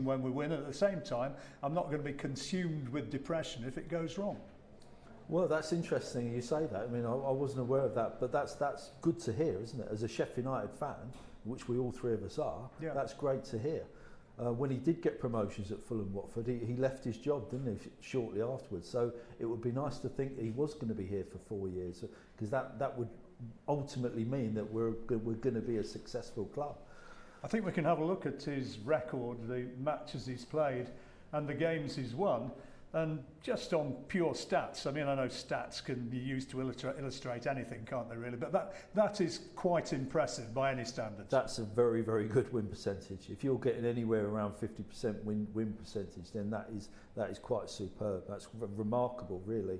when we win. At the same time, I'm not going to be consumed with depression if it goes wrong. Well, that's interesting you say that. I mean, I wasn't aware of that, but that's good to hear, isn't it? As a Sheffield United fan, which we all three of us are, that's great to hear. When he did get promotions at Fulham, Watford, he left his job, didn't he, shortly afterwards. So it would be nice to think he was going to be here for 4 years, because that would ultimately mean that we're going to be a successful club. I think we can have a look at his record, the matches he's played and the games he's won. And just on pure stats, I mean, I know stats can be used to illustrate anything, can't they, really? But that is quite impressive by any standards. That's a very, very good win percentage. If you're getting anywhere around 50% win percentage, then that is quite superb. That's remarkable, really.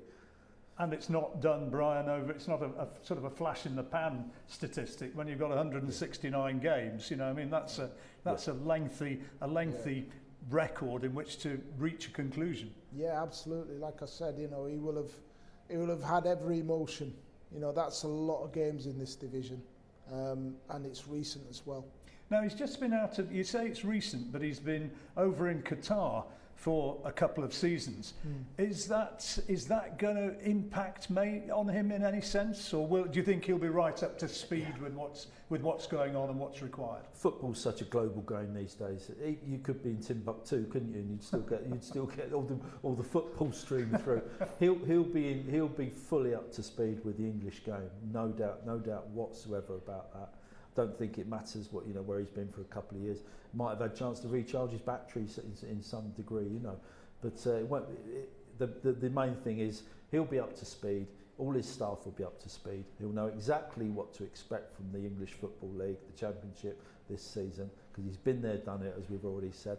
And it's not done, Brian, it's not a sort of a flash in the pan statistic when you've got 169 games. You know, I mean, that's a lengthy record in which to reach a conclusion. Yeah, absolutely. Like I said, you know, he will have had every emotion. You know, that's a lot of games in this division, and it's recent as well. Now, he's just been out of, you say it's recent, but he's been over in Qatar for a couple of seasons. Is that going to impact on him in any sense, or do you think he'll be right up to speed with what's going on and what's required? Football's such a global game these days. You could be in Timbuktu, couldn't you? And you'd still get all the football stream through. He'll be fully up to speed with the English game, no doubt whatsoever about that. Don't think it matters where he's been for a couple of years. Might have had a chance to recharge his batteries in some degree, you know. But the main thing is he'll be up to speed. All his staff will be up to speed. He'll know exactly what to expect from the English Football League, the Championship this season, because he's been there, done it, as we've already said.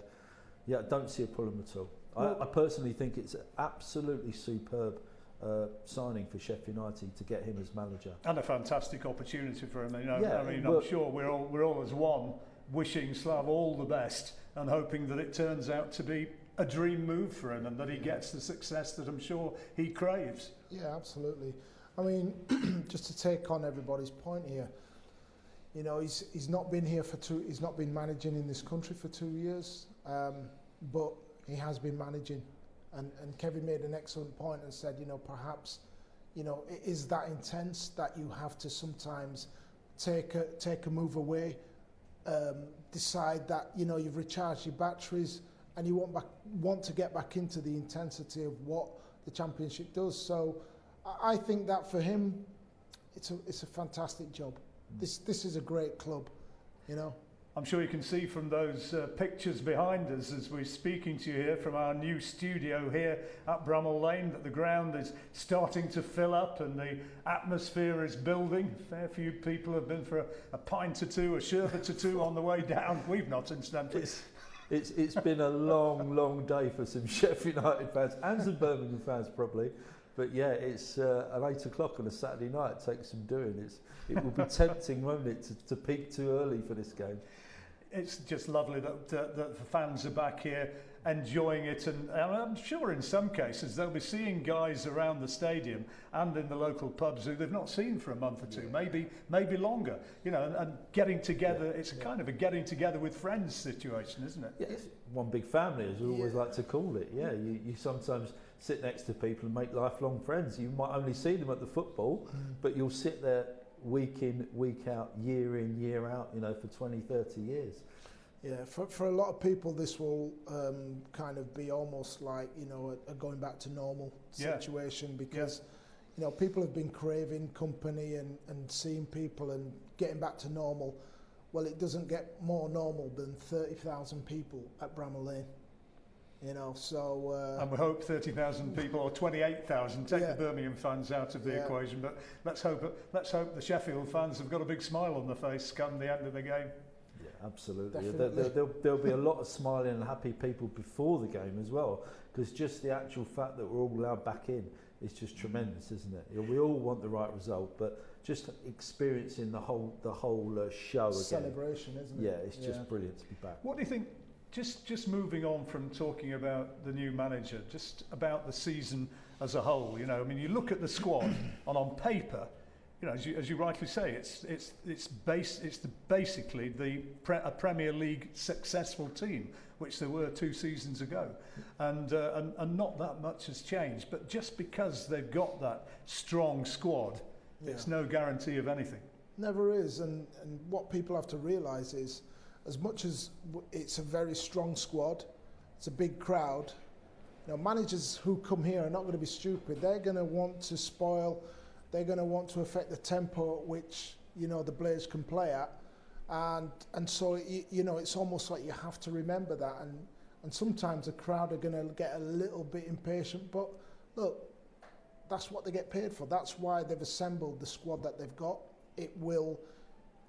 Yeah, I don't see a problem at all. I personally think it's absolutely superb signing for Sheffield United to get him as manager, and a fantastic opportunity for him. I'm sure we're all as one wishing Slav all the best and hoping that it turns out to be a dream move for him and that he gets the success that I'm sure he craves. Yeah, absolutely. I mean, just to take on everybody's point here, you know, he's not been here he's not been managing in this country for 2 years, but he has been managing. And Kevin made an excellent point and said, you know, perhaps, you know, it is that intense that you have to sometimes take a move away, decide that, you know, you've recharged your batteries and you want to get back into the intensity of what the Championship does. So I think that for him, it's a fantastic job. This is a great club, you know. I'm sure you can see from those pictures behind us as we're speaking to you here from our new studio here at Bramall Lane that the ground is starting to fill up and the atmosphere is building. A fair few people have been for a pint or two, a sherbet or two on the way down. We've not, incidentally. It's been a long day for some Sheffield United fans and some Birmingham fans probably. But yeah, it's at 8 o'clock on a Saturday night. It takes some doing. It will be tempting, won't it, to peak too early for this game. It's just lovely that the fans are back here enjoying it, and I'm sure in some cases they'll be seeing guys around the stadium and in the local pubs who they've not seen for a month or two, maybe longer. You know, and getting together. Yeah, it's a kind of a getting together with friends situation, isn't it? Yeah, it's one big family, as we always like to call it. Yeah, you sometimes sit next to people and make lifelong friends. You might only see them at the football, but you'll sit there week in, week out, year in, year out, you know, for 20, 30 years. Yeah, for a lot of people, this will kind of be almost like, you know, a going back to normal situation because, you know, people have been craving company and seeing people and getting back to normal. Well, it doesn't get more normal than 30,000 people at Bramall Lane. You know, so and we hope 30,000 people or 28,000 take the Birmingham fans out of the equation. But let's hope the Sheffield fans have got a big smile on their face come the end of the game. Yeah, absolutely. There'll be a lot of smiling and happy people before the game as well, because just the actual fact that we're all allowed back in is just tremendous, isn't it? We all want the right result, but just experiencing the whole show again. Celebration, isn't it? Yeah, it's just brilliant to be back. What do you think? Just moving on from talking about the new manager, just about the season as a whole. You know, I mean, you look at the squad, and on paper, you know, as you rightly say, it's basically a Premier League successful team, which there were 2 seasons ago, and not that much has changed. But just because they've got that strong squad, it's no guarantee of anything. Never is, and what people have to realise is, as much as it's a very strong squad, it's a big crowd. You know, managers who come here are not going to be stupid. They're going to want to spoil. They're going to want to affect the tempo at which, you know, the players can play at, and so you know, it's almost like you have to remember that. And sometimes the crowd are going to get a little bit impatient. But look, that's what they get paid for. That's why they've assembled the squad that they've got. It will,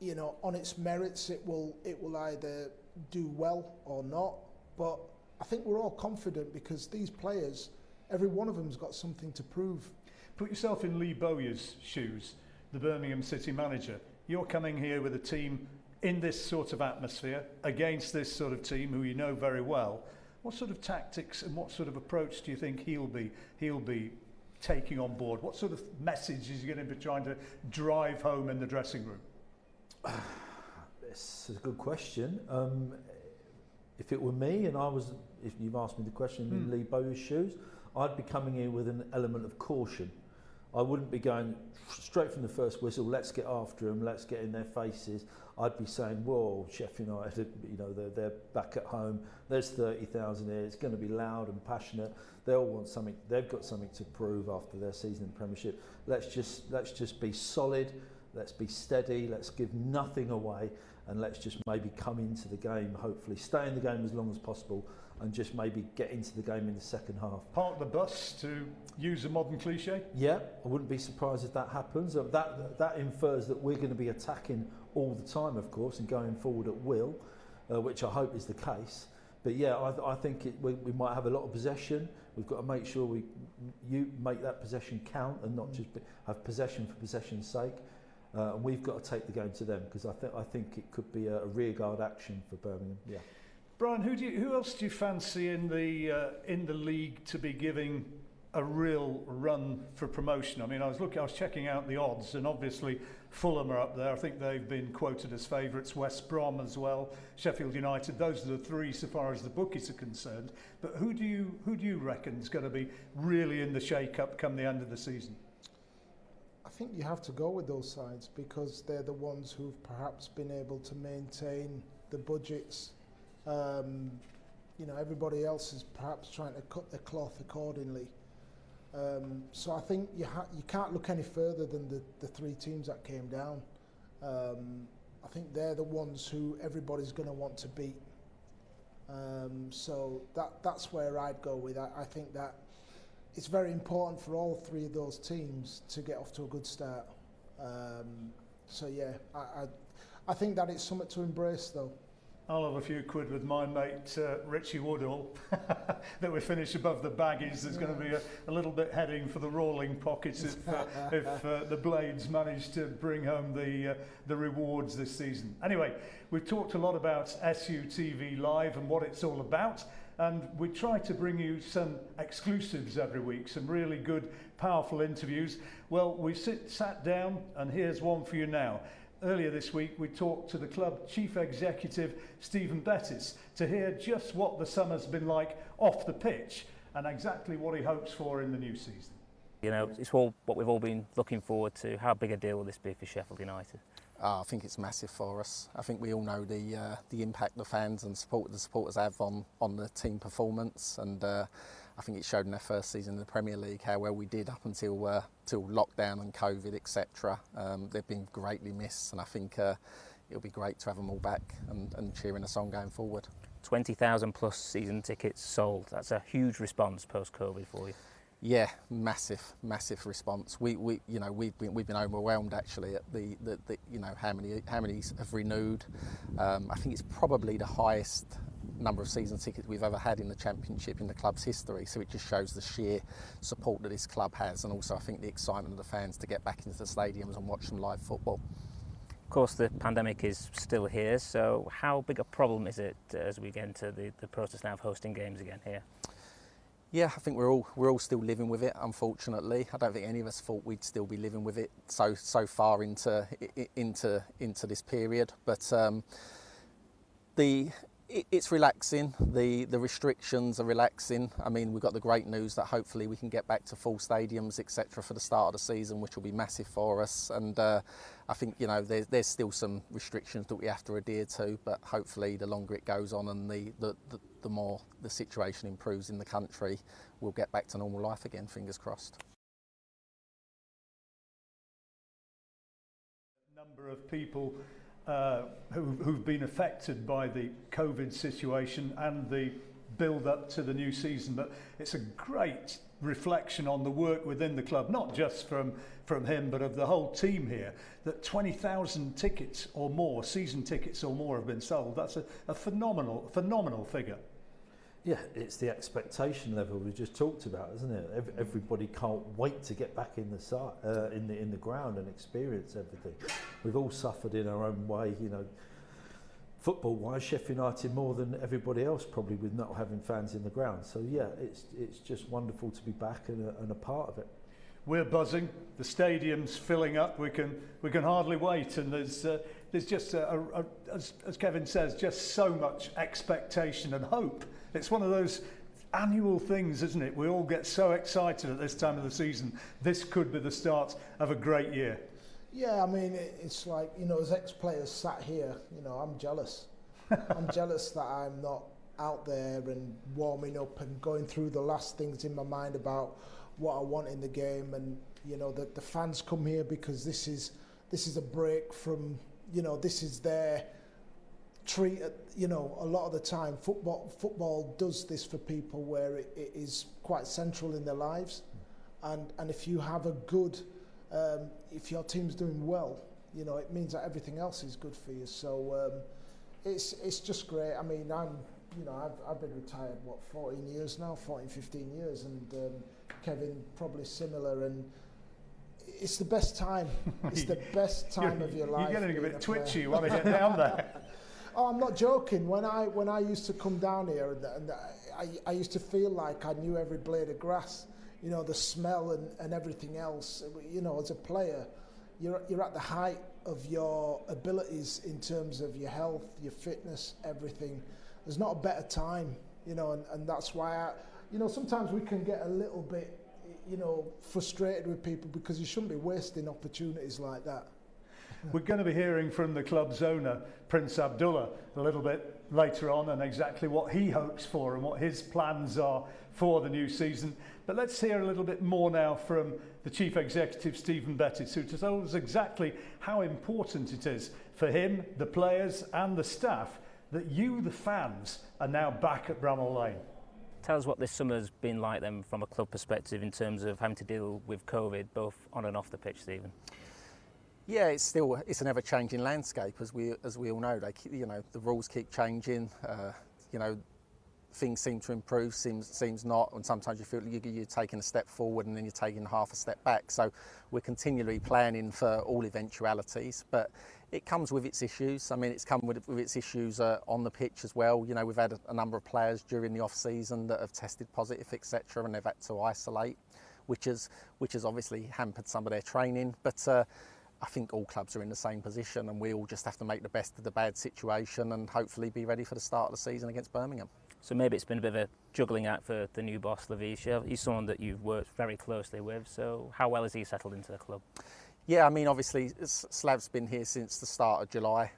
you know, on its merits, it will either do well or not. But I think we're all confident because these players, every one of them's got something to prove. Put yourself in Lee Bowyer's shoes, the Birmingham City manager. You're coming here with a team in this sort of atmosphere against this sort of team who you know very well. What sort of tactics and what sort of approach do you think he'll be taking on board? What sort of message is he going to be trying to drive home in the dressing room? It's a good question. If it were me and if you've asked me the question in Lee Bowyer's shoes, I'd be coming in with an element of caution. I wouldn't be going straight from the first whistle, let's get after them, let's get in their faces. I'd be saying, whoa, Sheffield United, you know, they're back at home, there's 30,000 here, it's going to be loud and passionate, they all want something, they've got something to prove after their season in the Premiership. Let's just be solid, let's be steady, let's give nothing away, and let's just maybe come into the game, hopefully stay in the game as long as possible, and just maybe get into the game in the second half. Park the bus, to use a modern cliche? Yeah, I wouldn't be surprised if that happens. That infers that we're going to be attacking all the time, of course, and going forward at will, which I hope is the case. But yeah, I think we might have a lot of possession. We've got to make sure you make that possession count and not just have possession for possession's sake. And we've got to take the game to them, because I think it could be a rearguard action for Birmingham. Yeah. Brian, who else do you fancy in the league to be giving a real run for promotion? I mean, I was checking out the odds, and obviously Fulham are up there. I think they've been quoted as favourites. West Brom as well, Sheffield United. Those are the 3 so far as the bookies are concerned. But who do you reckon is going to be really in the shake-up come the end of the season? I think you have to go with those sides because they're the ones who've perhaps been able to maintain the budgets. You know, everybody else is perhaps trying to cut their cloth accordingly. So I think you can't look any further than the 3 teams that came down. I think they're the ones who everybody's going to want to beat. So that's where I'd go with. I think that it's very important for all 3 of those teams to get off to a good start. So yeah, I think that it's something to embrace though. I'll have a few quid with my mate Richie Woodall that we finish above the baggies. There's going to be a little bit heading for the rolling pockets if the Blades manage to bring home the rewards this season. Anyway, we've talked a lot about SUTV Live and what it's all about, and we try to bring you some exclusives every week, some really good, powerful interviews. Well, we sat down, and here's one for you now. Earlier this week, we talked to the club chief executive, Stephen Bettis, to hear just what the summer's been like off the pitch and exactly what he hopes for in the new season. You know, it's all what we've all been looking forward to. How big a deal will this be for Sheffield United? I think it's massive for us. I think we all know the impact the fans and the supporters have on the team performance, and I think it showed in their first season in the Premier League how well we did up until till lockdown and COVID, etc. They've been greatly missed, and I think it'll be great to have them all back and cheering us on going forward. 20,000 plus season tickets sold. That's a huge response post-COVID for you. Yeah, massive response. We've been overwhelmed actually at the you know how many have renewed. I think it's probably the highest number of season tickets we've ever had in the Championship in the club's history, so it just shows the sheer support that this club has, and also I think the excitement of the fans to get back into the stadiums and watch some live football. Of course, the pandemic is still here, so how big a problem is it as we get into the process now of hosting games again here? Yeah, I think we're all still living with it. Unfortunately, I don't think any of us thought we'd still be living with it so far into this period. But it's relaxing. The restrictions are relaxing. I mean, we've got the great news that hopefully we can get back to full stadiums, etc., for the start of the season, which will be massive for us. And I think, you know, there's still some restrictions that we have to adhere to, but hopefully the longer it goes on and the more the situation improves in the country, we'll get back to normal life again, fingers crossed. Number of people who've been affected by the COVID situation and the build up to the new season, but it's a great reflection on the work within the club, not just from him but of the whole team here, that 20,000 tickets or more, season tickets or more, have been sold. That's a phenomenal figure. Yeah, it's the expectation level we just talked about, isn't it? Everybody can't wait to get back in the ground and experience everything. We've all suffered in our own way, you know. Football-wise, Sheffield United more than everybody else probably, with not having fans in the ground. So yeah, it's just wonderful to be back and a part of it. We're buzzing. The stadium's filling up. We can hardly wait. And there's just as Kevin says, just so much expectation and hope. It's one of those annual things, isn't it? We all get so excited at this time of the season. This could be the start of a great year. Yeah, I mean, it's like, you know, as ex-players sat here, you know, I'm jealous. I'm jealous that I'm not out there and warming up and going through the last things in my mind about what I want in the game. And, you know, the fans come here because this is a break from, you know, this is their treat. You know, a lot of the time football does this for people where it is quite central in their lives. And if you have a good, if your team's doing well, you know, it means that everything else is good for you. So it's just great. I mean, I've been retired, 14 years now, 15 years, and Kevin probably similar, and it's the best time. It's the best time of your life. You're getting a bit twitchy. You want to get down there. Oh, I'm not joking. When I used to come down here, and I used to feel like I knew every blade of grass. You know, the smell and everything else. You know, as a player, you're at the height of your abilities in terms of your health, your fitness, everything. There's not a better time, you know, and that's why you know, sometimes we can get a little bit, you know, frustrated with people because you shouldn't be wasting opportunities like that. We're going to be hearing from the club's owner, Prince Abdullah, a little bit later on, and exactly what he hopes for and what his plans are for the new season. But let's hear a little bit more now from the Chief Executive, Stephen Bettis, who tells us exactly how important it is for him, the players and the staff, that you, the fans, are now back at Bramall Lane. Tell us what this summer's been like then from a club perspective in terms of having to deal with COVID, both on and off the pitch, Stephen. Yeah, it's an ever-changing landscape, as we all know. You know, the rules keep changing. You know, things seem to improve, seems not, and sometimes you feel you're taking a step forward and then you're taking half a step back. So we're continually planning for all eventualities, but it comes with its issues. I mean, it's come with its issues on the pitch as well. You know, we've had a number of players during the off-season that have tested positive, etc., and they've had to isolate, which has obviously hampered some of their training. But I think all clubs are in the same position, and we all just have to make the best of the bad situation and hopefully be ready for the start of the season against Birmingham. So maybe it's been a bit of a juggling act for the new boss, Lavisha. He's someone that you've worked very closely with, so how well has he settled into the club? Yeah, I mean, obviously Slav's been here since the start of July.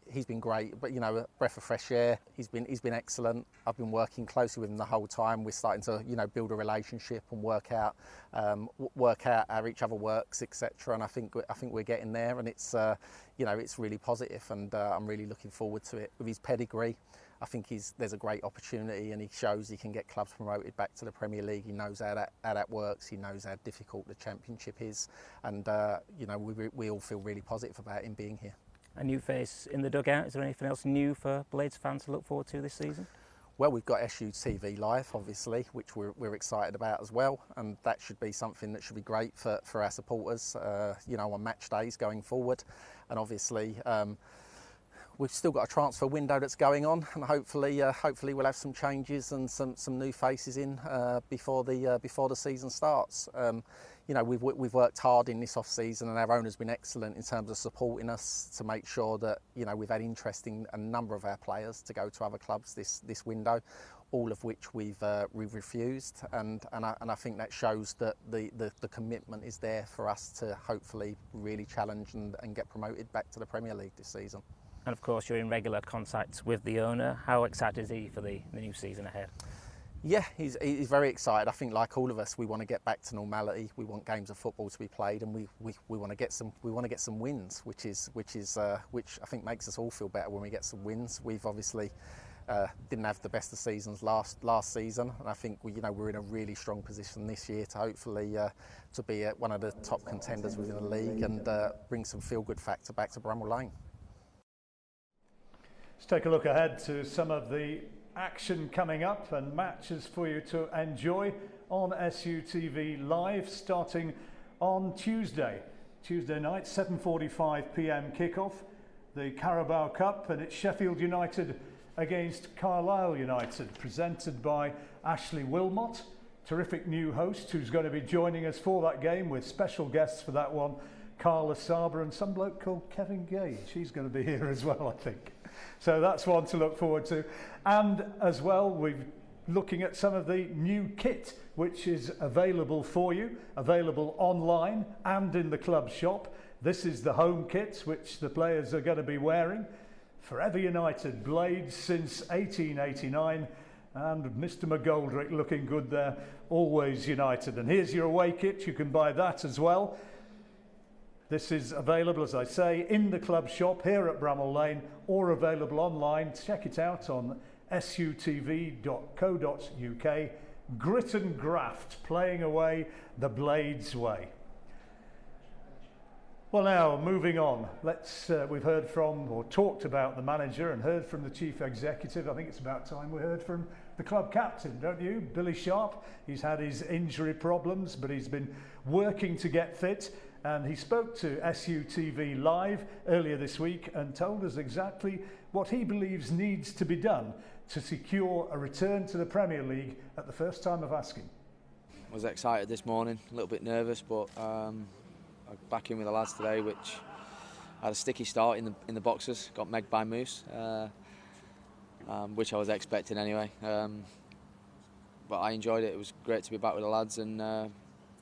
He's been great, but you know, a breath of fresh air. He's been excellent. I've been working closely with him the whole time. We're starting to, you know, build a relationship and work out how each other works, etc. And I think we're getting there, and it's you know, it's really positive, and I'm really looking forward to it. With his pedigree, I think there's a great opportunity, and he shows he can get clubs promoted back to the Premier League. He knows how that works. He knows how difficult the Championship is, and you know, we all feel really positive about him being here. A new face in the dugout. Is there anything else new for Blades fans to look forward to this season? Well, we've got SUTV live, obviously, which we're excited about as well, and that should be something that should be great for our supporters, you know, on match days going forward. And obviously, we've still got a transfer window that's going on, and hopefully we'll have some changes and some new faces in before the season starts. You know, we've worked hard in this off season, and our owner's been excellent in terms of supporting us to make sure that, you know, we've had interest in a number of our players to go to other clubs this window, all of which we've refused, and I think that shows that the commitment is there for us to hopefully really challenge and get promoted back to the Premier League this season. And of course, you're in regular contact with the owner. How excited is he for the new season ahead? Yeah, he's very excited. I think, like all of us, we want to get back to normality. We want games of football to be played, and we want to get some wins, which I think makes us all feel better when we get some wins. We've obviously didn't have the best of seasons last season, and I think we're in a really strong position this year to hopefully to be one of the top contenders within the league and bring some feel-good factor back to Bramall Lane. Let's take a look ahead to some of the action coming up and matches for you to enjoy on SUTV Live, starting on Tuesday night, 7:45 p.m. kickoff, the Carabao Cup, and it's Sheffield United against Carlisle United, presented by Ashley Wilmot, terrific new host who's going to be joining us for that game with special guests for that one, Carla Saba and some bloke called Kevin Gage. He's going to be here as well, I think. So that's one to look forward to. And as well, we're looking at some of the new kit which is available for you, available online and in the club shop. This is the home kit which the players are going to be wearing. Forever United blades since 1889, and Mr. McGoldrick looking good there, always United. And here's your away kit, you can buy that as well. This is available, as I say, in the club shop here at Bramall Lane, or available online. Check it out on sutv.co.uk. Grit and graft, playing away the Blades way. Well, now moving on, we've heard from or talked about the manager and heard from the chief executive. I think it's about time we heard from the club captain, don't you? Billy Sharp. He's had his injury problems, but he's been working to get fit. And he spoke to SUTV Live earlier this week and told us exactly what he believes needs to be done to secure a return to the Premier League at the first time of asking. I was excited this morning, a little bit nervous, but I'm back in with the lads today, which had a sticky start in the boxes, got megged by Moose, which I was expecting anyway. But I enjoyed it. It was great to be back with the lads, and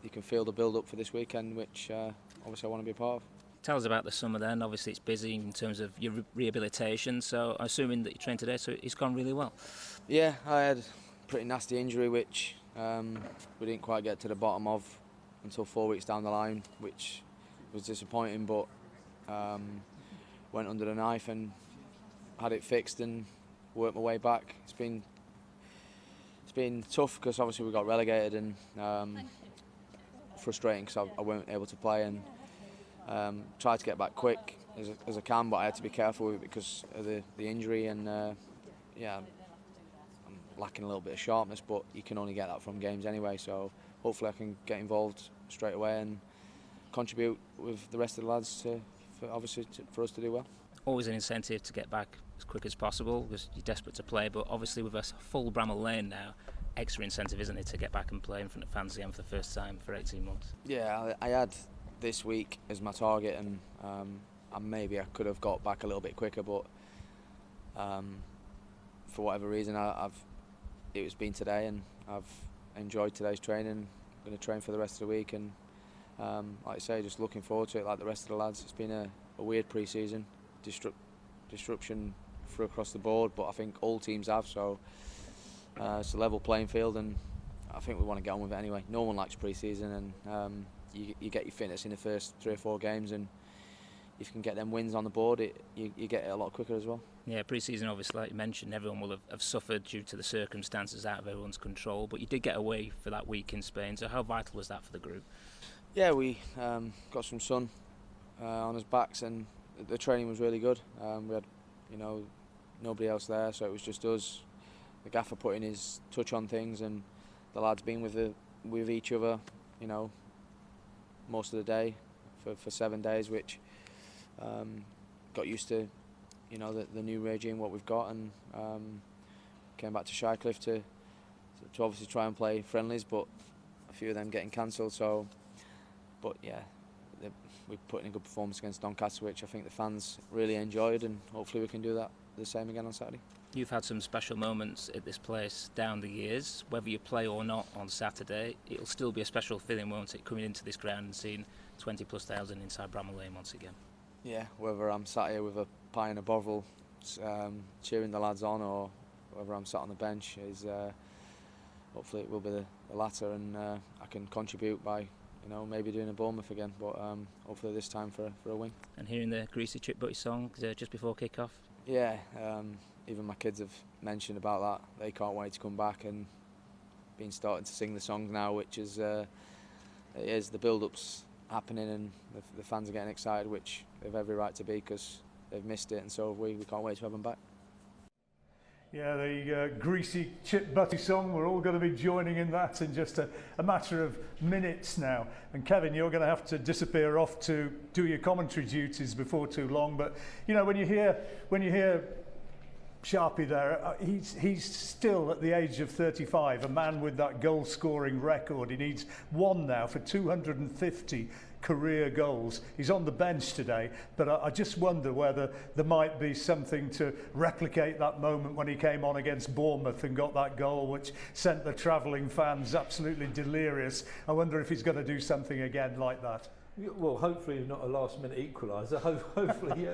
you can feel the build-up for this weekend, which obviously I want to be a part of. Tell us about the summer then. Obviously it's busy in terms of your rehabilitation, so I'm assuming that you trained today, so it's gone really well. Yeah, I had a pretty nasty injury, which we didn't quite get to the bottom of until 4 weeks down the line, which was disappointing, but went under the knife and had it fixed and worked my way back. It's been tough because obviously we got relegated, and frustrating because I weren't able to play, and tried to get back quick as I can, but I had to be careful with it because of the injury, and yeah, I'm lacking a little bit of sharpness, but you can only get that from games anyway, so hopefully I can get involved straight away and contribute with the rest of the lads for us to do well. Always an incentive to get back as quick as possible because you're desperate to play, but obviously with a full Bramall Lane now, extra incentive, isn't it, to get back and play in front of fans again for the first time for 18 months? Yeah, I had this week as my target, and maybe I could have got back a little bit quicker, but for whatever reason it's been today, and I've enjoyed today's training. I'm going to train for the rest of the week, and like I say, just looking forward to it like the rest of the lads. It's been a weird pre-season, disruption for across the board, but I think all teams have, so it's a level playing field, and I think we want to get on with it anyway. No one likes pre-season, and you get your fitness in the first 3 or 4 games, and if you can get them wins on the board, you get it a lot quicker as well. Yeah, pre-season, obviously, like you mentioned, everyone will have suffered due to the circumstances out of everyone's control, but you did get away for that week in Spain, so how vital was that for the group? Yeah, we got some sun on his backs, and the training was really good. We had, nobody else there, so it was just us. The gaffer putting his touch on things, and the lads being with each other, most of the day for 7 days, which got used to, you know, the new regime, what we've got, and came back to Shirecliffe to obviously try and play friendlies, but a few of them getting cancelled. So, but yeah, we put in a good performance against Doncaster, which I think the fans really enjoyed, and hopefully we can do that the same again on Saturday. You've had some special moments at this place down the years. Whether you play or not on Saturday, it'll still be a special feeling, won't it, coming into this ground and seeing 20,000+ inside Bramall Lane once again? Yeah, whether I'm sat here with a pie and a bovril cheering the lads on, or whether I'm sat on the bench, is hopefully it will be the latter, and I can contribute by, you know, maybe doing a Bournemouth again, but hopefully this time for a win. And hearing the Greasy Chip Butty song just before kick-off? Yeah, even my kids have mentioned about that. They can't wait to come back, and been starting to sing the songs now, which is the build-up's happening, and the fans are getting excited, which they've every right to be, because they've missed it, and so have we. We can't wait to have them back. Yeah, the Greasy Chip Butty song, we're all going to be joining in that in just a matter of minutes now. And Kevin, you're going to have to disappear off to do your commentary duties before too long. But, you know, when you hear Sharpie there, he's still at the age of 35, a man with that goal-scoring record. He needs one now for 250 career goals. He's on the bench today, but I just wonder whether there might be something to replicate that moment when he came on against Bournemouth and got that goal, which sent the travelling fans absolutely delirious. I wonder if he's going to do something again like that. Well, hopefully not a last-minute equaliser. Hopefully,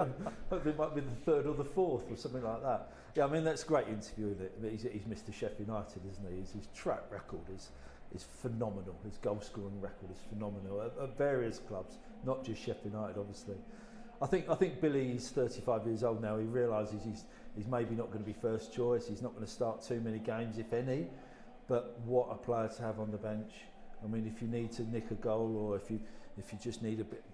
hopefully it might be the third or the fourth or something like that. Yeah, I mean, that's a great interview. He's Mr. Sheffield United, isn't he? His track record is phenomenal. His goal-scoring record is phenomenal at various clubs, not just Sheffield United, obviously. I think Billy's 35 years old now. He realises he's maybe not going to be first choice. He's not going to start too many games, if any. But what a player to have on the bench. I mean, if you need to nick a goal, or if you just need a bit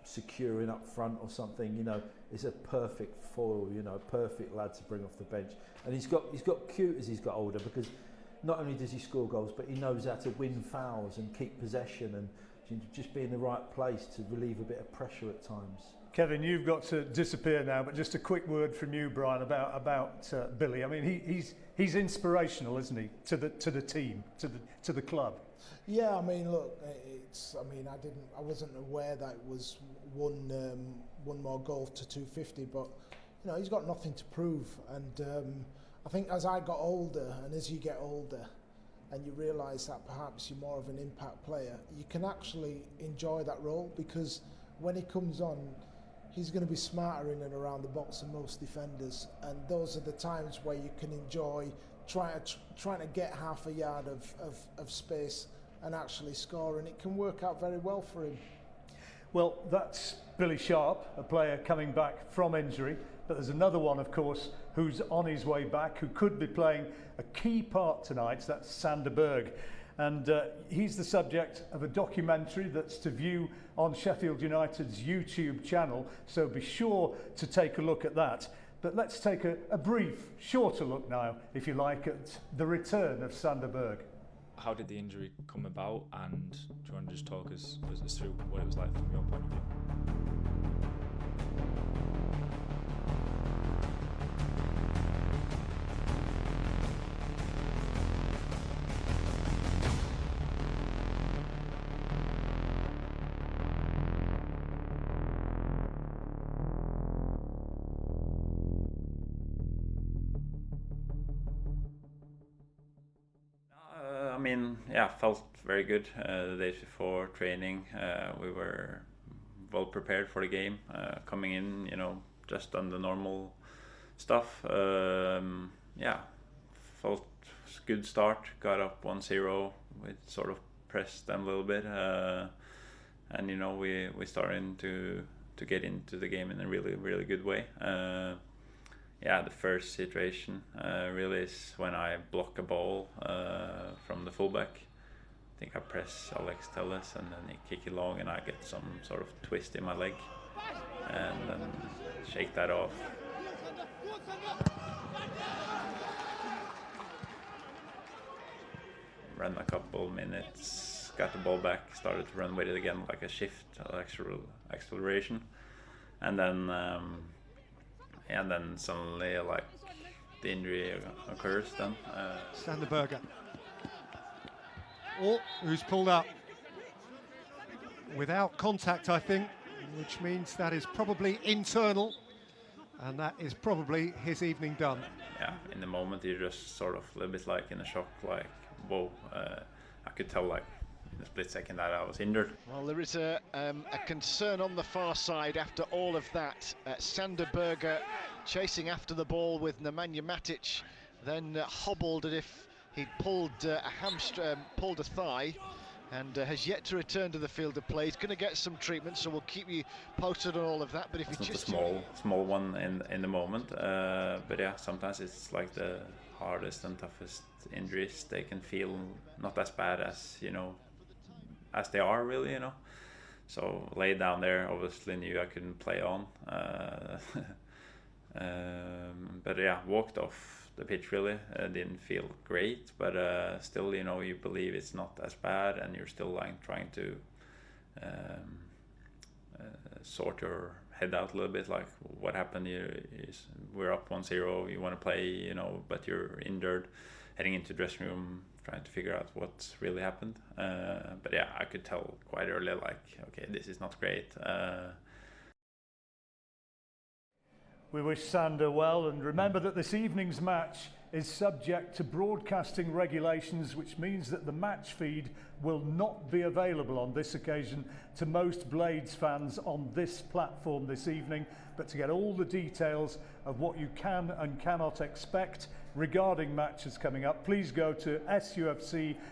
securing up front or something, you know, it's a perfect foil, you know, perfect lad to bring off the bench. And he's got cute as he's got older, because not only does he score goals, but he knows how to win fouls and keep possession and just be in the right place to relieve a bit of pressure at times. Kevin, you've got to disappear now, but just a quick word from you, Brian, about Billy. I mean, he's inspirational, isn't he, to the team, to the club? Yeah, I mean, look, I wasn't aware that it was one more goal to 250, but you know, he's got nothing to prove, and I think as I got older, and as you get older, and you realise that perhaps you're more of an impact player, you can actually enjoy that role, because when he comes on, he's going to be smarter in and around the box than most defenders, and those are the times where you can enjoy trying to get half a yard of space and actually score, and it can work out very well for him. Well, that's Billy Sharp, a player coming back from injury, but there's another one, of course, who's on his way back, who could be playing a key part tonight. That's Sander Berg, and he's the subject of a documentary that's to view on Sheffield United's YouTube channel, so be sure to take a look at that. But let's take a brief, shorter look now, if you like, at the return of Sander Berg. How did the injury come about, and do you want to just talk us through what it was like from your point of view? Felt very good the days before training. We were well prepared for the game, coming in, you know, just on the normal stuff. Felt good start. Got up 1-0. We sort of pressed them a little bit, and you know, we started to get into the game in a really good way. The first situation really is when I block a ball from the fullback. I think I press Alex Telles, and then he kick it long, and I get some sort of twist in my leg, and then shake that off. Ran a couple minutes, got the ball back, started to run with it again, like a shift, acceleration, and then and then suddenly like the injury occurs then. Sander Berger. Who's pulled up without contact, I think, which means that is probably internal, and that is probably his evening done. Yeah, in the moment you're just sort of a little bit like in a shock, like, whoa. I could tell like in a split second that I was injured. Well, there is a concern on the far side after all of that. Sander Berger chasing after the ball with Nemanja Matic, then hobbled as if he'd pulled pulled a thigh, and has yet to return to the field of play. He's going to get some treatment, so we'll keep you posted on all of that. But if it's you not just a small one in the moment, but yeah, sometimes it's like the hardest and toughest injuries. They can feel not as bad as, you know, as they are really, you know. So laid down there, obviously knew I couldn't play on, but yeah, walked off the pitch really. Didn't feel great, but still, you know, you believe it's not as bad, and you're still like trying to sort your head out a little bit, like what happened. We're up 1-0, you want to play, you know, but you're injured, heading into dressing room trying to figure out what's really happened. But yeah, I could tell quite early, like, okay, this is not great. We wish Sander well, and remember that this evening's match is subject to broadcasting regulations, which means that the match feed will not be available on this occasion to most Blades fans on this platform this evening. But to get all the details of what you can and cannot expect regarding matches coming up, please go to sufc.co.uk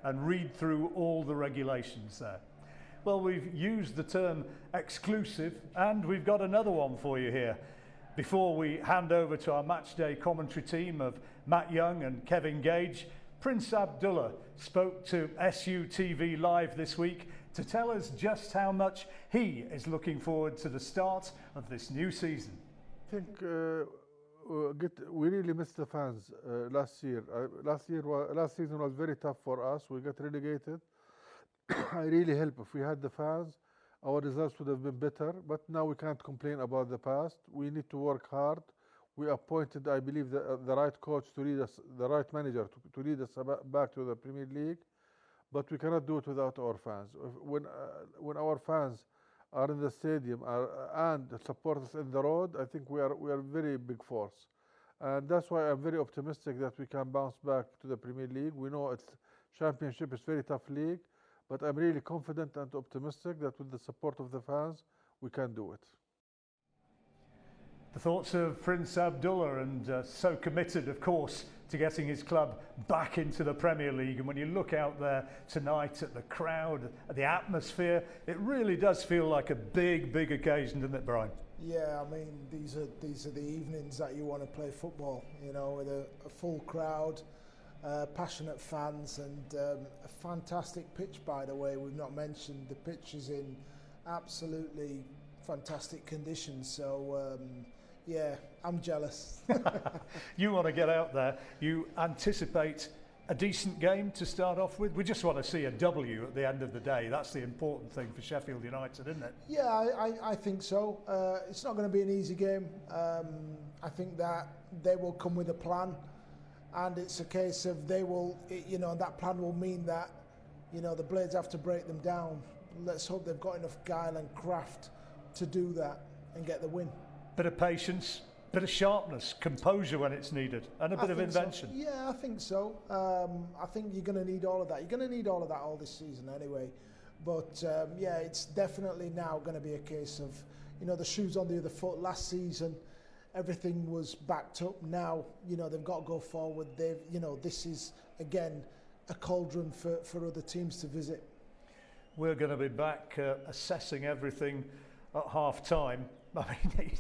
and read through all the regulations there. Well, we've used the term exclusive, and we've got another one for you here. Before we hand over to our matchday commentary team of Matt Young and Kevin Gage, Prince Abdullah spoke to SUTV Live this week to tell us just how much he is looking forward to the start of this new season. I think we really missed the fans last year. Last season was very tough for us. We got relegated. I really hope if we had the fans, our results would have been better, but now we can't complain about the past. We need to work hard. We appointed, I believe, the right coach to lead us, the right manager to lead us back to the Premier League, but we cannot do it without our fans. When our fans are in the stadium and support us in the road, I think we are a very big force. And that's why I'm very optimistic that we can bounce back to the Premier League. We know it's Championship, it's a very tough league, but I'm really confident and optimistic that with the support of the fans, we can do it. The thoughts of Prince Abdullah, and so committed, of course, to getting his club back into the Premier League. And when you look out there tonight at the crowd, at the atmosphere, it really does feel like a big, big occasion, doesn't it, Brian? Yeah, I mean, these are the evenings that you want to play football, you know, with a full crowd. Passionate fans, and a fantastic pitch, by the way. We've not mentioned the pitch is in absolutely fantastic condition, so yeah, I'm jealous. You want to get out there. You anticipate a decent game to start off with. We just want to see a W at the end of the day. That's the important thing for Sheffield United, isn't it? Yeah, I think so. It's not going to be an easy game. I think that they will come with a plan. And it's a case of that plan will mean that, you know, the Blades have to break them down. Let's hope they've got enough guile and craft to do that and get the win. Bit of patience, bit of sharpness, composure when it's needed, and a bit of invention. So. Yeah, I think so. I think you're going to need all of that. You're going to need all of that all this season anyway. But yeah, it's definitely now going to be a case of, you know, the shoes on the other foot. Last season, everything was backed up. Now, you know, they've got to go forward. This is, again, a cauldron for other teams to visit. We're going to be back assessing everything at half time. I mean,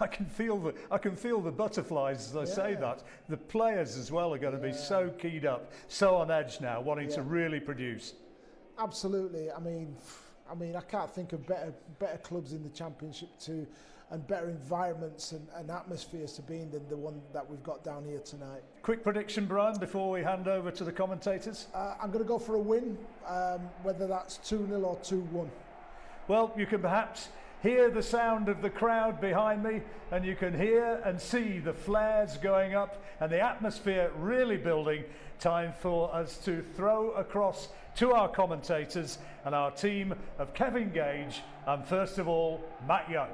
I can feel the butterflies as I say that. The players as well are going to be so keyed up, so on edge now, wanting to really produce. Absolutely. I mean, I can't think of better clubs in the Championship and better environments and atmospheres to be in than the one that we've got down here tonight. Quick prediction, Brian, before we hand over to the commentators. I'm going to go for a win, whether that's 2-0 or 2-1. Well, you can perhaps hear the sound of the crowd behind me, and you can hear and see the flares going up and the atmosphere really building. Time for us to throw across to our commentators and our team of Kevin Gage and first of all Matt Young.